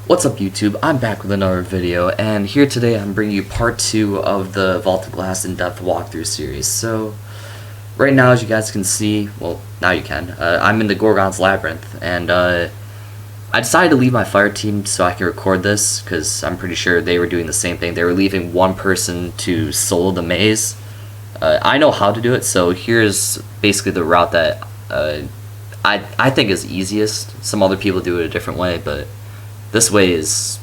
What's up YouTube? I'm back with another video, and here today I'm bringing you part 2 of the Vault of Glass In-depth walkthrough series. So, right now as you guys can see, well, now you can, I'm in the Gorgon's Labyrinth, and I decided to leave my fire team so I can record this, because I'm pretty sure they were doing the same thing. They were leaving one person to solo the maze. I know how to do it, so here's basically the route that I think is easiest. Some other people do it a different way, but this way is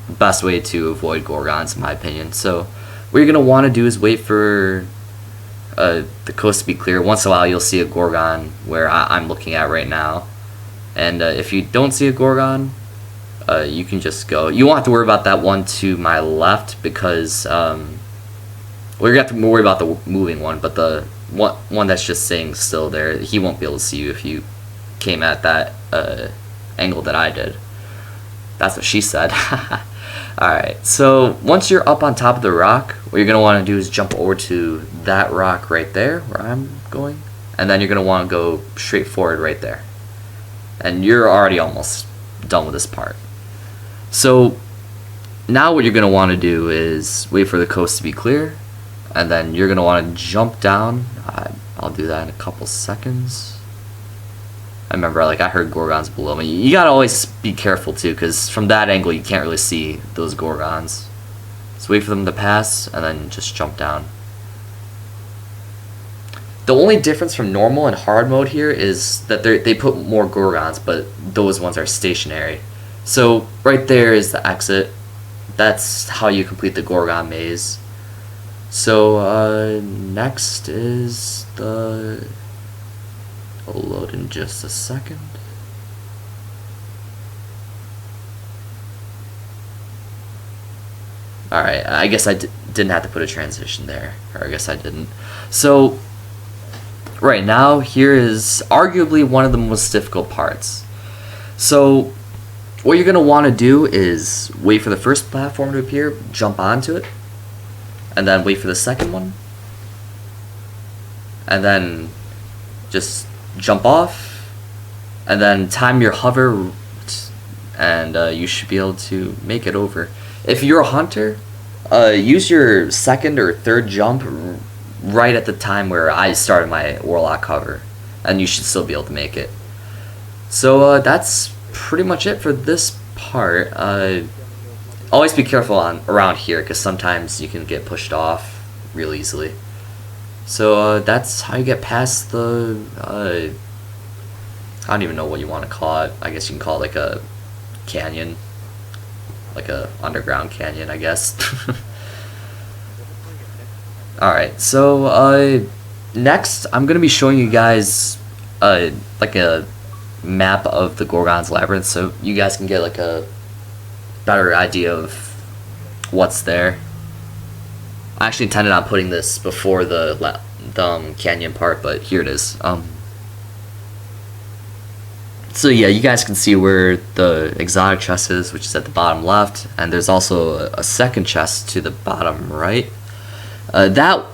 the best way to avoid Gorgons, in my opinion. So what you're going to want to do is wait for the coast to be clear. Once in a while you'll see a Gorgon where I'm looking at right now. And if you don't see a Gorgon, you can just go. You won't have to worry about that one to my left because, well, you're going to have to worry about the moving one, but the one that's just staying still there, he won't be able to see you if you came at that angle that I did. That's what she said. Alright, so once you're up on top of the rock, what you're going to want to do is jump over to that rock right there, where I'm going. And then you're going to want to go straight forward right there. And you're already almost done with this part. So now what you're going to want to do is wait for the coast to be clear. And then you're going to want to jump down. I'll do that in a couple seconds. I remember, like, I heard Gorgons below me. You gotta always be careful too, because from that angle you can't really see those Gorgons. So wait for them to pass, and then just jump down. The only difference from normal and hard mode here is that they put more Gorgons, but those ones are stationary. So right there is the exit. That's how you complete the Gorgon maze. So next is the... I'll load in just a second. Alright, I guess I didn't have to put a transition there. Or I guess I didn't. So, right now, here is arguably one of the most difficult parts. So, what you're going to want to do is wait for the first platform to appear, jump onto it, and then wait for the second one, and then just jump off, and then time your hover, and you should be able to make it over. If you're a hunter, use your second or third jump right at the time where I started my warlock hover, and you should still be able to make it. So that's pretty much it for this part. Always be careful around here, because sometimes you can get pushed off real easily. So that's how you get past the, I don't even know what you want to call it. I guess you can call it like a canyon. Like a underground canyon, I guess. Alright, so next I'm going to be showing you guys like a map of the Gorgon's Labyrinth, so you guys can get like a better idea of what's there. I actually intended on putting this before the canyon part, but here it is. So yeah, you guys can see where the exotic chest is, which is at the bottom left, and there's also a second chest to the bottom right. That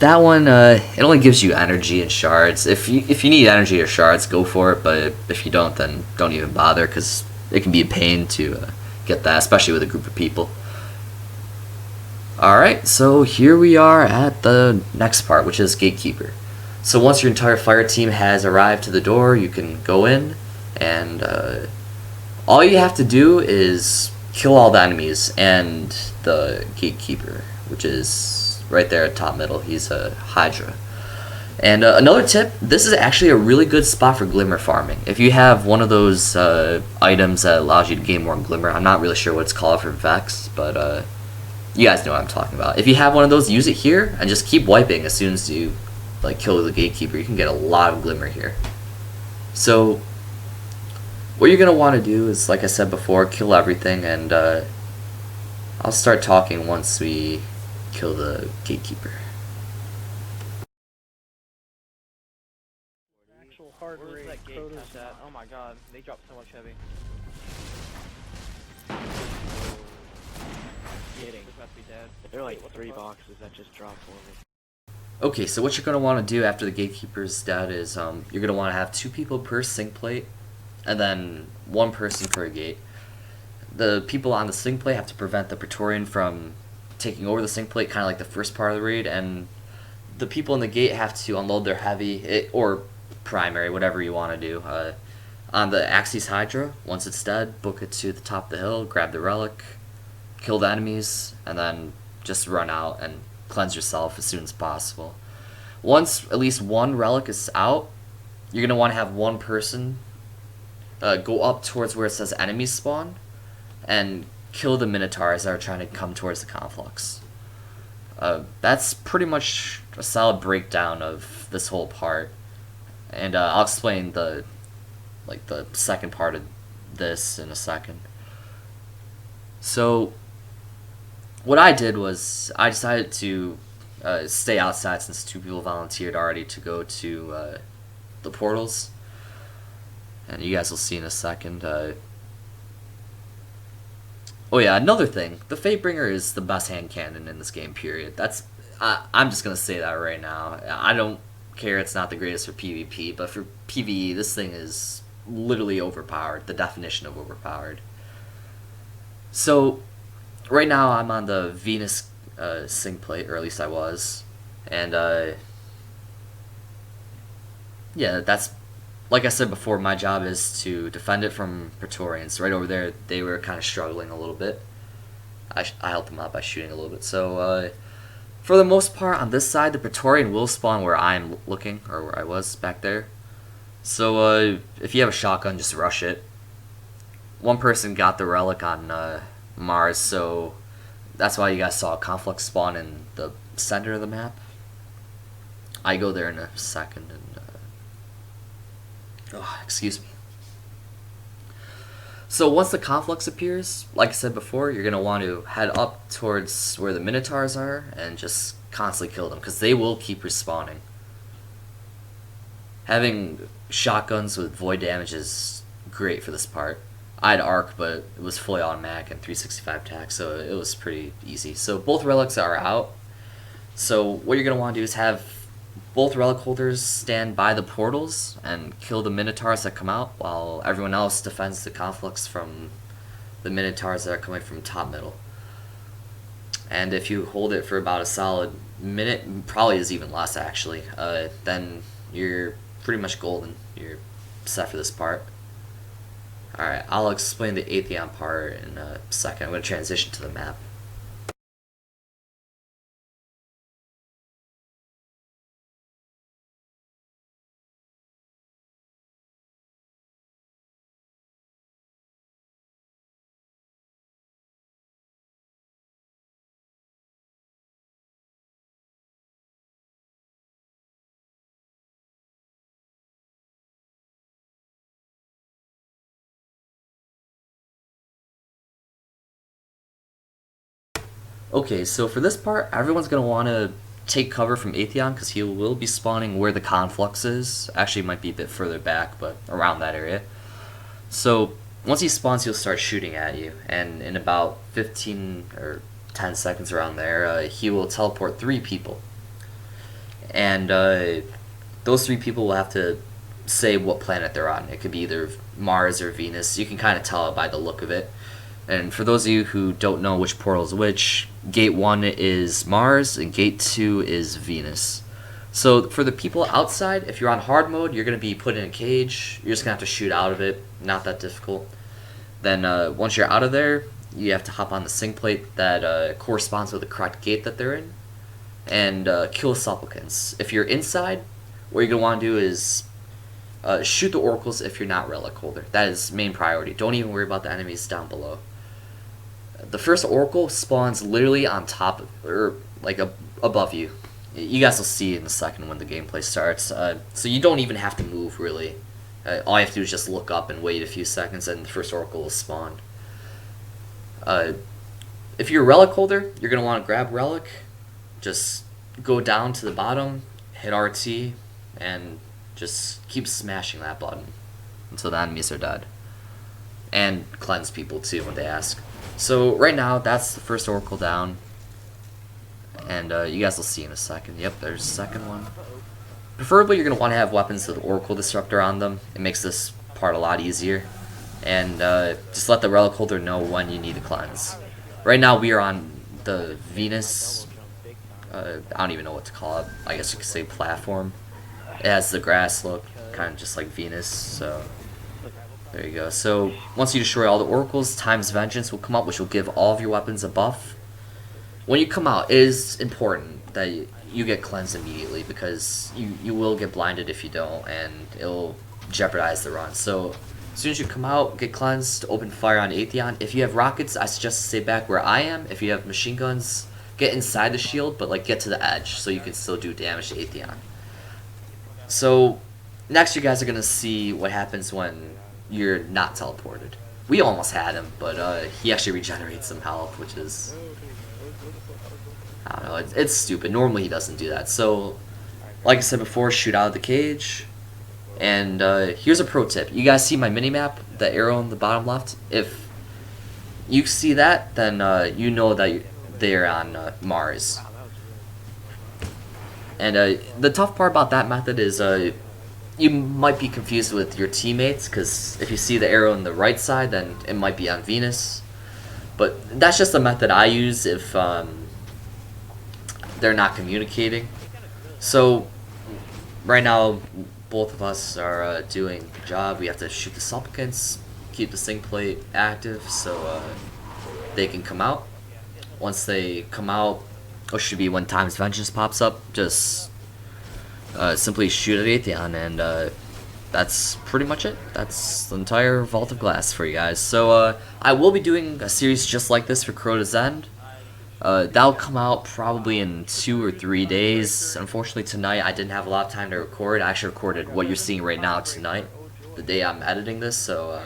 one, it only gives you energy and shards. If you need energy or shards, go for it, but if you don't, then don't even bother, because it can be a pain to get that, especially with a group of people. Alright, so here we are at the next part, which is Gatekeeper. So once your entire fire team has arrived to the door, you can go in, and all you have to do is kill all the enemies and the Gatekeeper, which is right there at top middle. He's a Hydra. And another tip, this is actually a really good spot for glimmer farming. If you have one of those items that allows you to gain more glimmer, I'm not really sure what it's called for Vex, but you guys know what I'm talking about. If you have one of those, use it here, and just keep wiping as soon as you like kill the Gatekeeper. You can get a lot of glimmer here. So what you're going to want to do is, like I said before, kill everything, and I'll start talking once we kill the Gatekeeper. Actual hard rate. That gate test at? Oh my god, they dropped so much heavy. Kidding. This must be dead. There are like 3 boxes that just dropped for me. Okay, so what you're going to want to do after the Gatekeeper's dead is you're going to want to have 2 people per sync plate, and then 1 person per gate. the people on the sling plate have to prevent the Praetorian from taking over the sling plate, kind of like the first part of the raid, and the people in the gate have to unload their heavy, or primary, whatever you want to do, on the Axis Hydra. Once it's dead, book it to the top of the hill, grab the relic, kill the enemies, and then just run out and cleanse yourself as soon as possible. Once at least one relic is out, you're going to want to have one person go up towards where it says enemies spawn and kill the Minotaurs that are trying to come towards the conflux. That's pretty much a solid breakdown of this whole part, and I'll explain the second part of this in a second. So what I did was I decided to stay outside since 2 people volunteered already to go to the portals, and you guys will see in a second. Oh yeah, another thing, the Fatebringer is the best hand cannon in this game, period. I'm just gonna say that right now. I don't care it's not the greatest for PvP, but for PvE, this thing is literally overpowered, the definition of overpowered. So, right now I'm on the Venus sing plate, or at least I was, and yeah, that's, like I said before, my job is to defend it from Praetorians. Right over there, they were kind of struggling a little bit. I helped them out by shooting a little bit. So, for the most part, on this side, the Praetorian will spawn where I'm looking, or where I was back there. So, if you have a shotgun, just rush it. One person got the relic on Mars, so that's why you guys saw a conflict spawn in the center of the map. I go there in a second, and excuse me. So once the conflux appears, like I said before, you're going to want to head up towards where the Minotaurs are and just constantly kill them, because they will keep respawning. Having shotguns with void damage is great for this part. I had arc, but it was fully automatic and 365 tac, so it was pretty easy. So both relics are out. So what you're going to want to do is have both relic holders stand by the portals and kill the Minotaurs that come out, while everyone else defends the conflux from the Minotaurs that are coming from top middle. And if you hold it for about a solid minute, probably is even less actually, then you're pretty much golden. You're set for this part. Alright, I'll explain the Atheon part in a second. I'm going to transition to the map. Okay, so for this part, everyone's going to want to take cover from Atheon, because he will be spawning where the conflux is. Actually, it might be a bit further back, but around that area. So, once he spawns, he'll start shooting at you, and in about 15 or 10 seconds around there, he will teleport 3 people. And those 3 people will have to say what planet they're on. It could be either Mars or Venus. You can kind of tell it by the look of it. And for those of you who don't know which portal is which, Gate 1 is Mars and Gate 2 is Venus. So for the people outside, if you're on hard mode, you're going to be put in a cage. You're just going to have to shoot out of it. Not that difficult. Then once you're out of there, you have to hop on the sing plate that corresponds with the correct gate that they're in, and kill supplicants. If you're inside, what you're going to want to do is shoot the oracles if you're not relic holder. That is main priority. Don't even worry about the enemies down below. The first oracle spawns literally on top, or like above you. You guys will see in a second when the gameplay starts. So you don't even have to move, really. All you have to do is just look up and wait a few seconds, and the first oracle will spawn. If you're a relic holder, you're going to want to grab relic. Just go down to the bottom, hit RT, and just keep smashing that button until the enemies are dead. And cleanse people too when they ask. So right now, that's the first oracle down. And you guys will see in a second. Yep, there's the second one. Preferably, you're going to want to have weapons with Oracle Disruptor on them. It makes this part a lot easier. and just let the relic holder know when you need to cleanse. Right now we are on the Venus, I don't even know what to call it, I guess you could say platform. It has the grass look, kind of just like Venus, so there you go. So once you destroy all the oracles, Time's Vengeance will come up, which will give all of your weapons a buff. When you come out, it is important that you get cleansed immediately, because you will get blinded if you don't, and it'll jeopardize the run. So as soon as you come out, get cleansed, open fire on Atheon. If you have rockets, I suggest to stay back where I am. If you have machine guns, get inside the shield, but like get to the edge so you can still do damage to Atheon. So next you guys are gonna see what happens when you're not teleported. We almost had him, but he actually regenerates some health, which is, I don't know, it's stupid. Normally he doesn't do that. So like I said before, shoot out of the cage. And here's a pro tip. You guys see my mini-map, the arrow in the bottom left? If you see that, then you know that they're on Mars. And the tough part about that method is you might be confused with your teammates, because if you see the arrow on the right side, then it might be on Venus. But that's just the method I use if they're not communicating. So right now, both of us are doing the job. We have to shoot the supplicants, keep the sync plate active so they can come out. Once they come out, or should be when Time's Vengeance pops up, just simply shoot at Atheon, and that's pretty much it. That's the entire Vault of Glass for you guys. So I will be doing a series just like this for Crota's End. That'll come out probably in 2 or 3 days. Unfortunately tonight I didn't have a lot of time to record. I actually recorded what you're seeing right now tonight, the day I'm editing this, so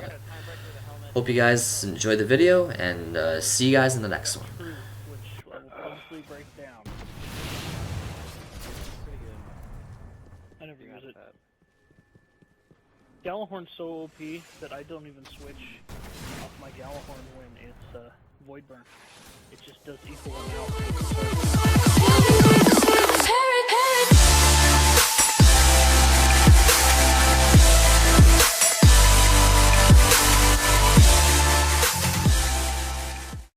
hope you guys enjoyed the video, and see you guys in the next one. Which will mostly break down. I never use it. Gallahorn's so OP that I don't even switch off my Gallahorn when it's Void Burn. It just does equal amount.